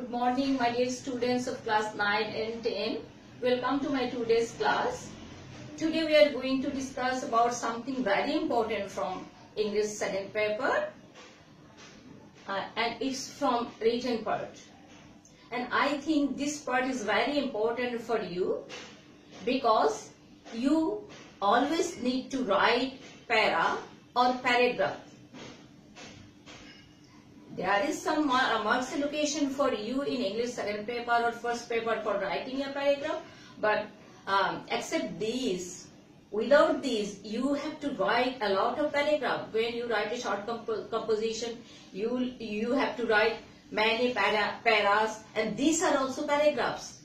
Good morning, my dear students of class 9 and 10. Welcome to my today's class. Today we are going to discuss about something very important from English second paper, and it's from written part. And I think this part is very important for you because you always need to write para or paragraph. There is some marks allocation for you in English second paper or first paper for writing a paragraph, but except these, without these, you have to write a lot of paragraph. When you write a short composition, you have to write many paras, and these are also paragraphs.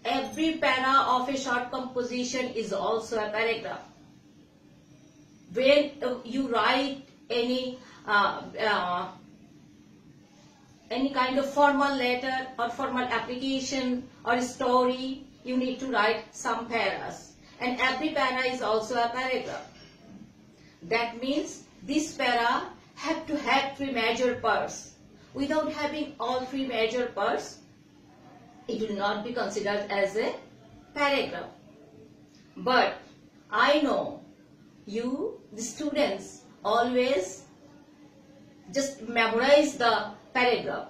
Every para of a short composition is also a paragraph. When you write any kind of formal letter or formal application or story, you need to write some paras, and every para is also a paragraph. That means this para have to have three major parts. Without having all three major parts, it will not be considered as a paragraph. But I know you, the students, always just memorize the paragraph.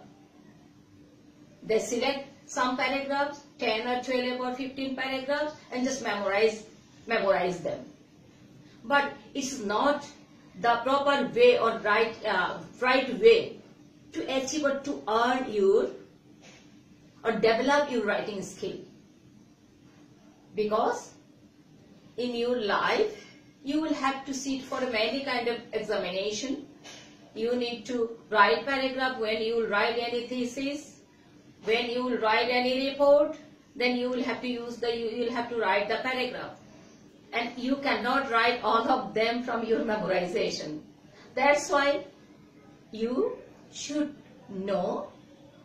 They select some paragraphs, 10 or 12 or 15 paragraphs, and just memorize them. But it's not the proper way or right way to achieve or to earn your or develop your writing skill. Because in your life, you will have to sit for many kind of examination. You need to write paragraph when you will write any thesis, when you will write any report, then you will have to you will have to write the paragraph. And you cannot write all of them from your memorization. That's why you should know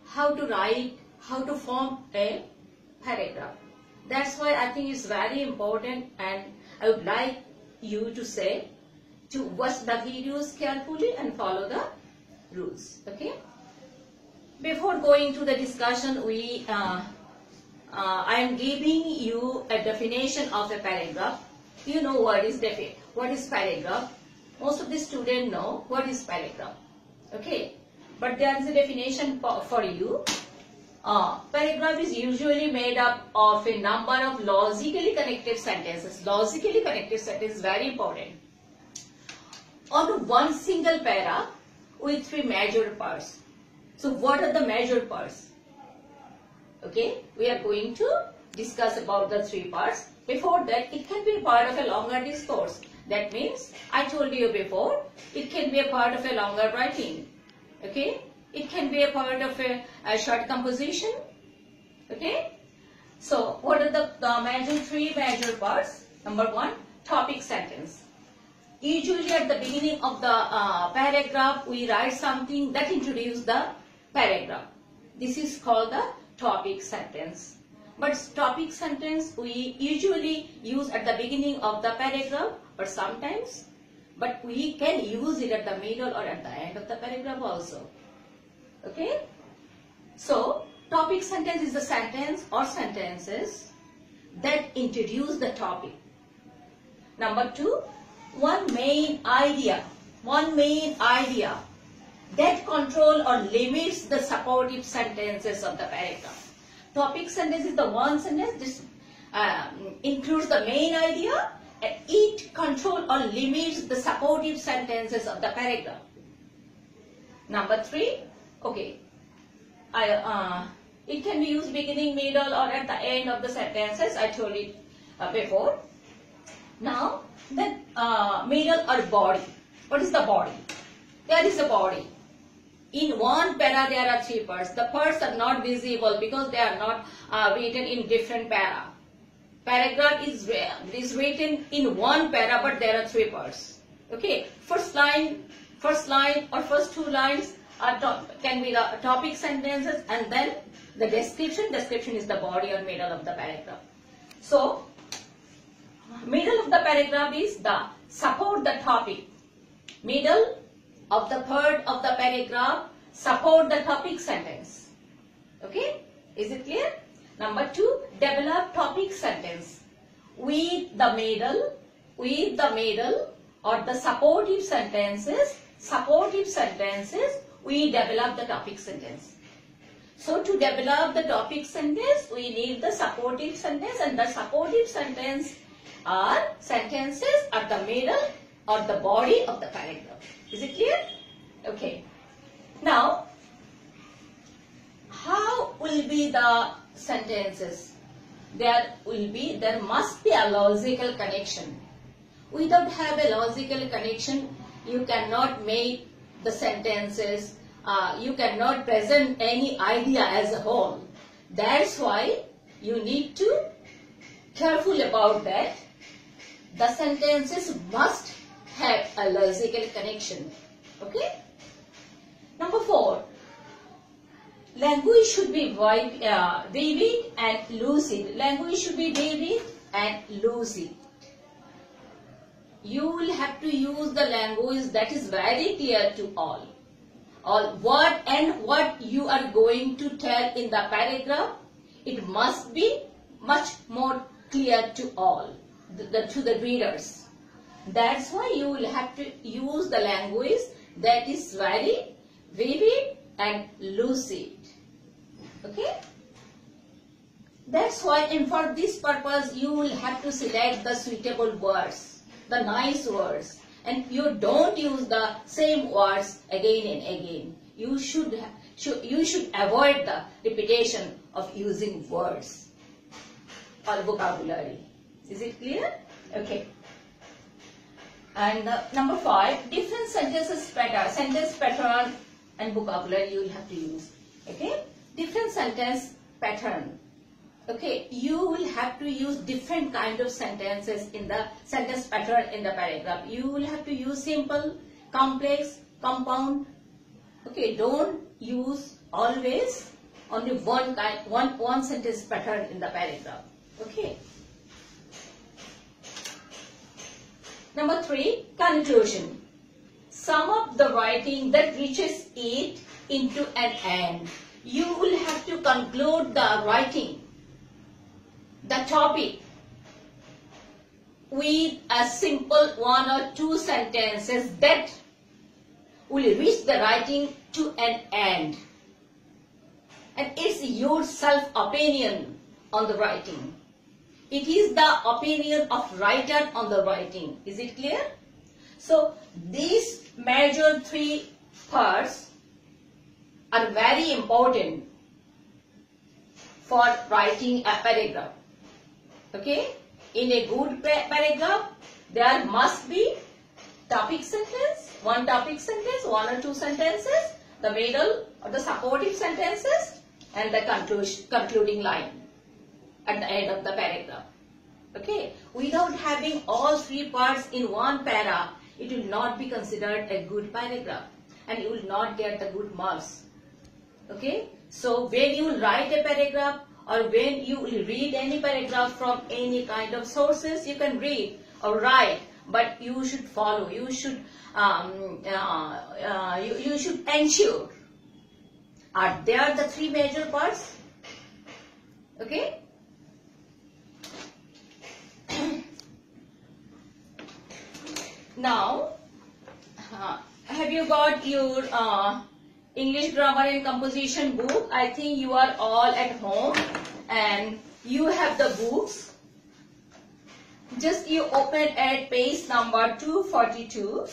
how to write, how to form a paragraph. That's why I think it's very important, and I would like you to say to watch the videos carefully and follow the rules. Okay. Before going to the discussion, I am giving you a definition of a paragraph. You know what is paragraph. Most of the students know what is paragraph. Okay. But there is a definition for you. Paragraph is usually made up of a number of logically connected sentences. Logically connected sentence is very important. On one single para with three major parts. So what are the major parts? Okay, we are going to discuss about the three parts. Before that, it can be part of a longer discourse. That means, I told you before, it can be a part of a longer writing. Okay, it can be a part of a short composition. Okay, so what are the three major parts? Number one, topic sentence. Usually at the beginning of the paragraph, we write something that introduces the paragraph. This is called the topic sentence. But topic sentence we usually use at the beginning of the paragraph, or sometimes, but we can use it at the middle or at the end of the paragraph also. Okay? So, topic sentence is the sentence or sentences that introduce the topic. Number two, one main idea that control or limits the supportive sentences of the paragraph. Topic sentence is the one sentence. This includes the main idea, and it control or limits the supportive sentences of the paragraph. Number three, okay, it can be used beginning, middle, or at the end of the sentences. I told it before. Now, the middle or body. What is the body? There is a body. In one para there are three parts. The parts are not visible because they are not written in different para. Paragraph is written in one para, but there are three parts. Okay. First line or first two lines can be the topic sentences, and then the description. Description is the body or middle of the paragraph. So, middle of the paragraph is the support the topic. Middle of the part of the paragraph support the topic sentence. Is it clear? Number 2, develop topic sentence. With the middle or the supportive sentences, we develop the topic sentence. So to develop the topic sentence, we need the supportive sentence, and the supportive sentence are sentences at the middle or the body of the paragraph. Is it clear? Okay. Now, how will be the sentences? There must be a logical connection. Without have a logical connection, you cannot make the sentences, you cannot present any idea as a whole. That's why you need to careful about that. The sentences must have a logical connection. Okay? Number 4, language should be vivid and lucid. Language should be vivid and lucid. You will have to use the language that is very clear to all. What you are going to tell in the paragraph, it must be much more clear to all, to the readers. That's why you will have to use the language that is very vivid and lucid. Okay? That's why, and for this purpose, you will have to select the suitable words, the nice words, and you don't use the same words again and again. You should avoid the repetition of using words or vocabulary. Is it clear? Okay. And number 5, different sentence pattern and vocabulary you will have to use. Okay? Different sentence pattern. Okay, you will have to use different kind of sentences in the sentence pattern in the paragraph. You will have to use simple, complex, compound. Okay, don't use always only one sentence pattern in the paragraph. Okay. Number 3, conclusion. Sum up the writing that reaches it into an end. You will have to conclude the writing, the topic, with a simple 1 or 2 sentences that will reach the writing to an end. And it's your self-opinion on the writing. It is the opinion of writer on the writing. Is it clear? So these major 3 parts are very important for writing a paragraph. Okay? In a good paragraph, there must be topic sentence, 1 topic sentence, 1 or 2 sentences, the middle or the supportive sentences, and the concluding line at the end of the paragraph. Okay? Without having all 3 parts in one para, it will not be considered a good paragraph, and you will not get the good marks. Okay? So when you write a paragraph, or when you will read any paragraph from any kind of sources, you can read or write, but you should follow. You should you should ensure. Are there the 3 major parts? Okay. Now, have you got your English grammar and composition book? I think you are all at home and you have the books. Just you open at page number 242.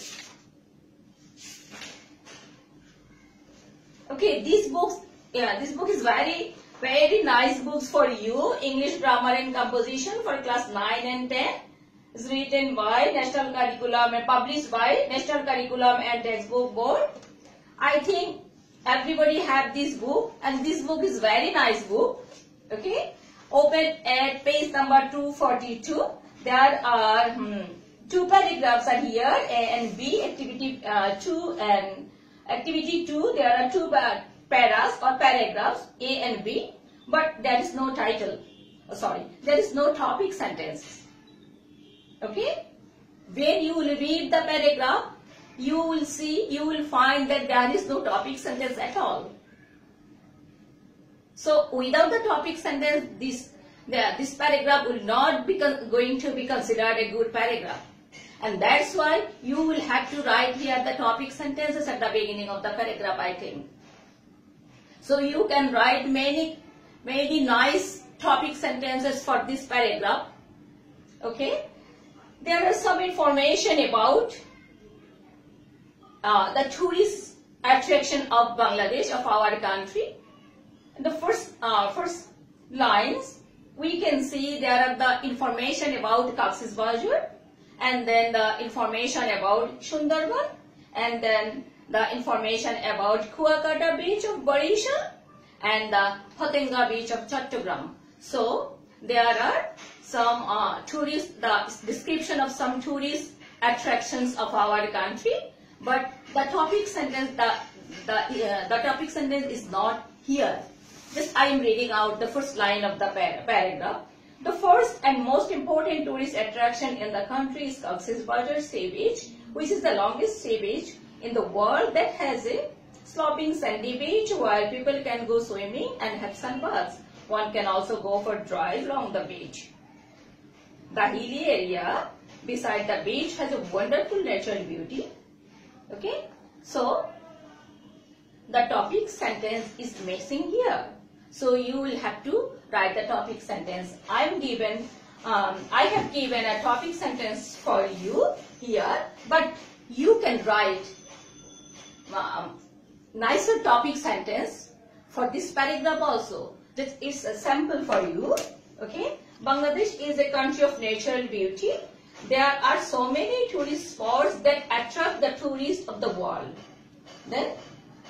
Okay, this book is very nice books for you. English grammar and composition for class 9 and 10. It's written by National Curriculum and published by National Curriculum and Textbook Board. I think everybody have this book, and this book is very nice book. Okay, open at page number 242. There are 2 paragraphs are here, A and B. Activity 2 and activity 2. There are 2 paras or paragraphs, A and B, but there is no title. There is no topic sentence. Okay, when you will read the paragraph, you will find that there is no topic sentence at all. So without the topic sentence, this paragraph will not be going to be considered a good paragraph. And that's why you will have to write here the topic sentences at the beginning of the paragraph, I think. So you can write many nice topic sentences for this paragraph. Okay. There is some information about the tourist attraction of Bangladesh, of our country. In the first lines, we can see there are the information about Cox's Bazar, and then the information about Sundarban, and then the information about Kuakata beach of Barisha, and the Hotenga beach of Chattogram. So there are some the description of some tourist attractions of our country, but the topic sentence, the topic sentence is not here. Just I am reading out the first line of the paragraph. The first and most important tourist attraction in the country is Cox's Bazar Sea Beach, which is the longest sea beach in the world that has a sloping sandy beach where people can go swimming and have sunbaths. One can also go for a drive along the beach. The hilly area beside the beach has a wonderful natural beauty. Okay, so the topic sentence is missing here. So you will have to write the topic sentence. I have given a topic sentence for you here, but you can write nicer topic sentence for this paragraph also. This is a sample for you. Okay, Bangladesh is a country of natural beauty. There are so many tourist spots that attract the tourists of the world. Then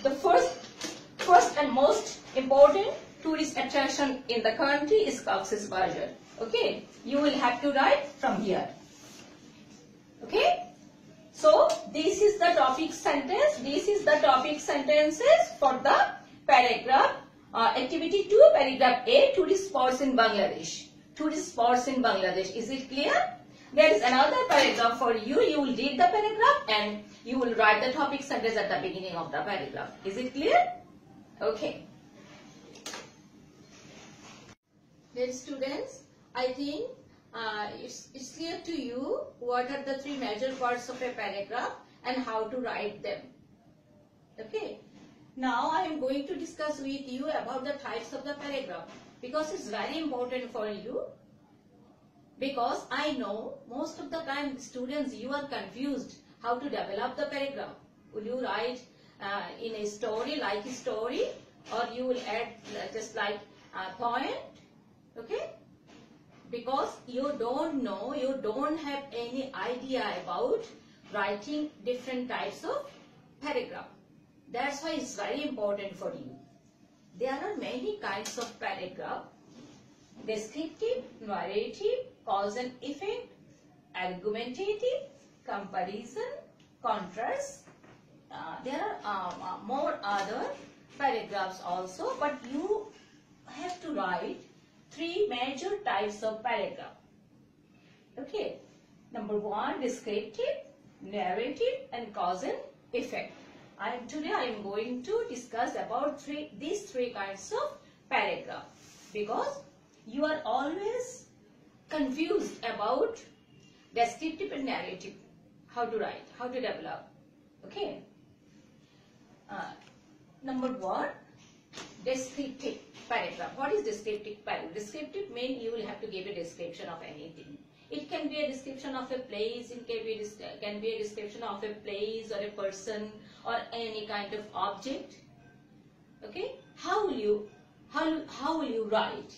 the first and most important tourist attraction in the country is Cox's Bazar. Okay, you will have to write from here. Okay, so this is the topic sentence. This is the topic sentences for the paragraph activity 2, paragraph A, tourist spots in Bangladesh. Tourist spots in Bangladesh. Is it clear? There is another paragraph for you. You will read the paragraph and you will write the topic sentence at the beginning of the paragraph. Is it clear? Okay. Dear students, I think it's clear to you what are the three major parts of a paragraph and how to write them. Okay. Now I am going to discuss with you about the types of the paragraph, because it's very important for you. Because I know most of the time students, you are confused how to develop the paragraph. Will you write in a story, like a story, or you will add just like a point? Okay? Because you don't know, you don't have any idea about writing different types of paragraph. That's why it's very important for you. There are many kinds of paragraph: descriptive, narrative, cause and effect, argumentative, comparison, contrast. There are more other paragraphs also, but you have to write three major types of paragraph. Okay. Number 1, descriptive, narrative, and cause and effect. Today I am going to discuss about these three kinds of paragraph, because you are always confused about descriptive and narrative, how to write, how to develop. Okay. Number 1, descriptive paragraph. What is descriptive paragraph? Descriptive means you will have to give a description of anything. It can be a description of a place, it can be a description of a place or a person or any kind of object. Okay? How will you write?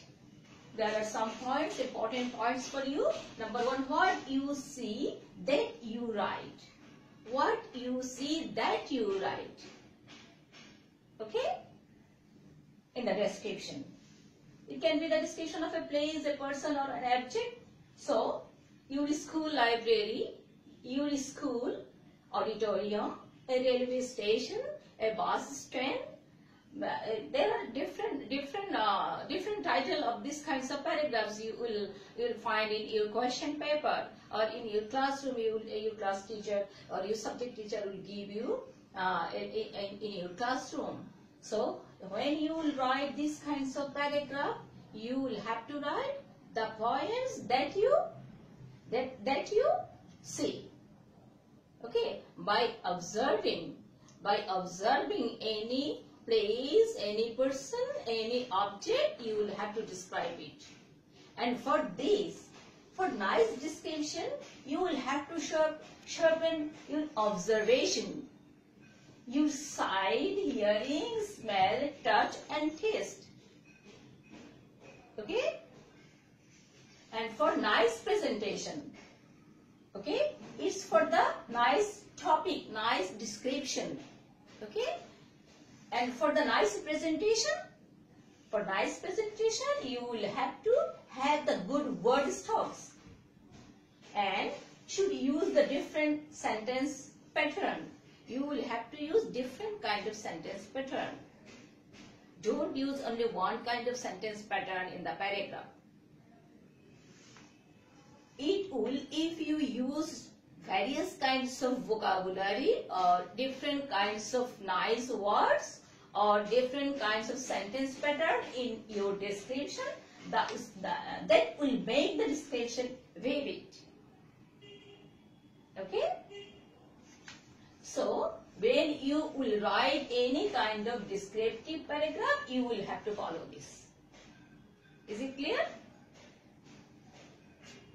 There are some points, important points for you. Number 1, what you see that you write. What you see that you write. Okay? In the description. It can be the description of a place, a person or an object. So, your school library, your school auditorium, a railway station, a bus stand. There are different title of these kinds of paragraphs you will find in your question paper or in your classroom. Your class teacher or your subject teacher will give you in your classroom. So when you will write these kinds of paragraph, you will have to write the points that you see. Okay, by observing any place, any person, any object, you will have to describe it. And for this, for nice description, you will have to sharpen your observation. Your sight, hearing, smell, touch and taste. Okay? And for nice presentation, okay, it's for the nice topic, nice description. Okay? And for the nice presentation, you will have to have the good word stocks and should use the different sentence pattern. You will have to use different kind of sentence pattern. Don't use only one kind of sentence pattern in the paragraph. It will, if you use various kinds of vocabulary or different kinds of nice words or different kinds of sentence pattern in your description, that will make the description vivid. Okay? So, when you will write any kind of descriptive paragraph, you will have to follow this. Is it clear?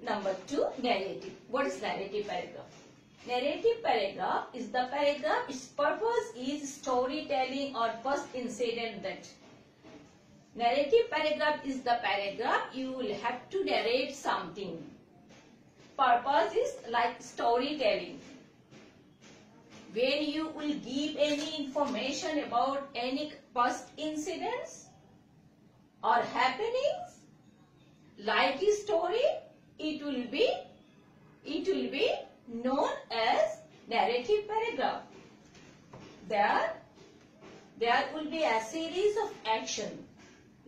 Number 2, narrative. What is narrative paragraph? Narrative paragraph is the paragraph, its purpose is storytelling or first incident that. Narrative paragraph is the paragraph you will have to narrate something. Purpose is like storytelling. When you will give any information about any past incidents or happenings, like a story, it will be known as narrative paragraph. There will be a series of action.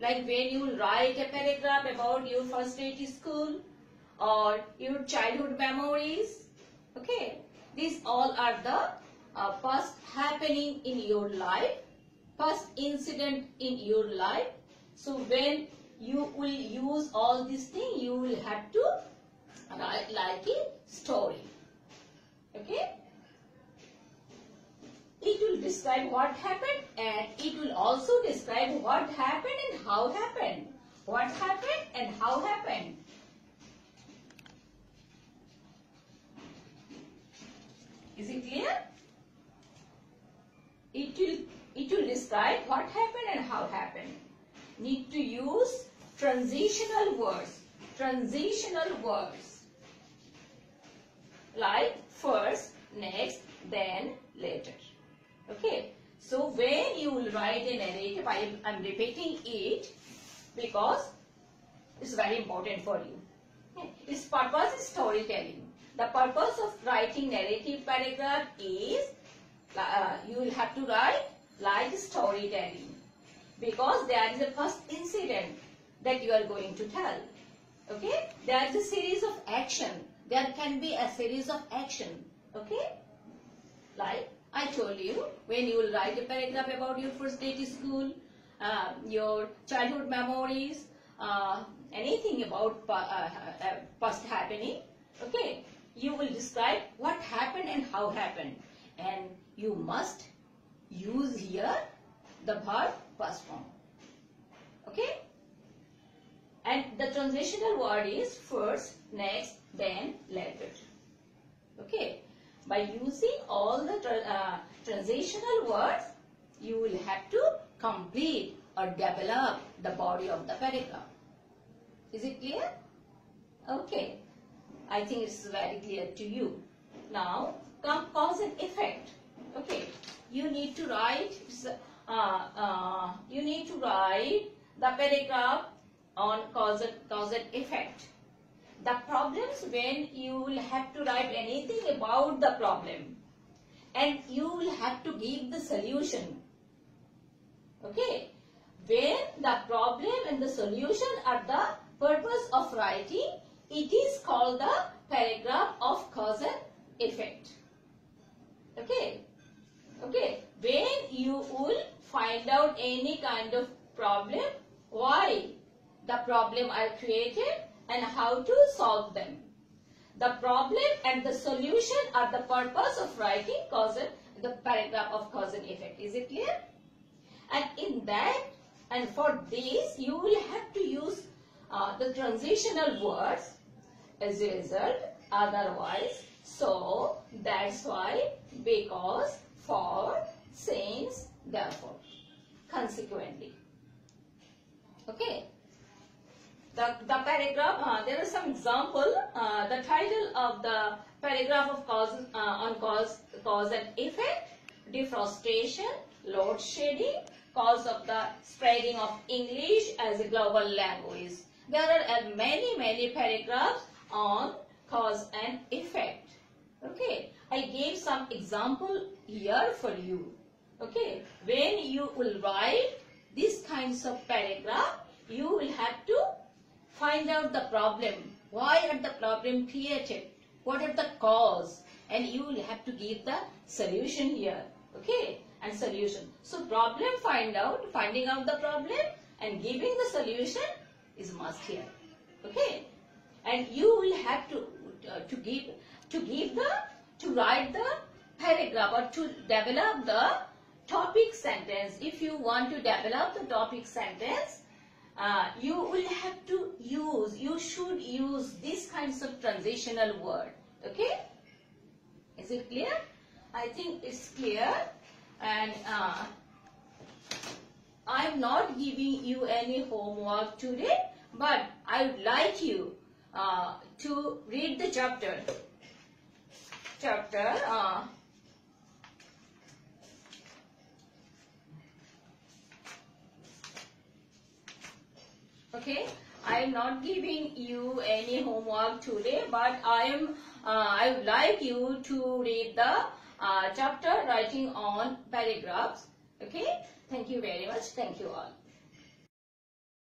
Like when you write a paragraph about your first day to school or your childhood memories. Okay, these all are the past happening in your life, past incident in your life. So when you will use all these things, you will have to write like a story. Okay? It will describe what happened and it will also describe what happened and how happened. What happened and how happened. Is it clear? It will describe what happened and how happened. Need to use transitional words. Transitional words. Like first, next, then, later. Okay. So when you will write a narrative, I am repeating it because it's very important for you. Its purpose is storytelling. The purpose of writing narrative paragraph is you will have to write like storytelling because there is a first incident that you are going to tell. Okay? There is a series of action. There can be a series of action. Okay? Like I told you, when you will write a paragraph about your first day to school, your childhood memories, anything about past happening, okay, you will describe what happened and how happened. And you must use here the verb past form. Okay? And the transitional word is first, next, then, later. Okay? By using all the transitional words, you will have to complete or develop the body of the paragraph. Is it clear? Okay. I think it's very clear to you. Now, come cause and effect. Okay. You need to write the paragraph on cause and effect. The problems, when you will have to write anything about the problem and you will have to give the solution. Okay. When the problem and the solution are the purpose of writing, it is called the paragraph of cause and effect. Okay. Okay. When you will find out any kind of problem, why the problem are created and how to solve them. The problem and the solution are the purpose of writing causal, the paragraph of causal effect. Is it clear? And in that, and for this, you will have to use the transitional words as a result, otherwise, so, that's why, because, for, since, therefore, consequently. Okay. The paragraph, there is some example. The title of the paragraph of cause and effect: deforestation, load shedding, cause of the spreading of English as a global language. There are many paragraphs on cause and effect. Okay, I gave some example here for you. Okay, when you will write these kinds of paragraph, you will have to find out the problem. Why are the problem created? What are the cause? And you will have to give the solution here. Okay, and solution. So problem finding out the problem and giving the solution is must here. Okay, and you will have to write the paragraph or to develop the topic sentence. If you want to develop the topic sentence, you will have to you should use these kinds of transitional word. Okay, is it clear? I think it's clear. And I'm not giving you any homework today, but I would like you to read the chapter. Okay, I am not giving you any homework today, but I would like you to read the chapter writing on paragraphs. Okay, thank you very much. Thank you all.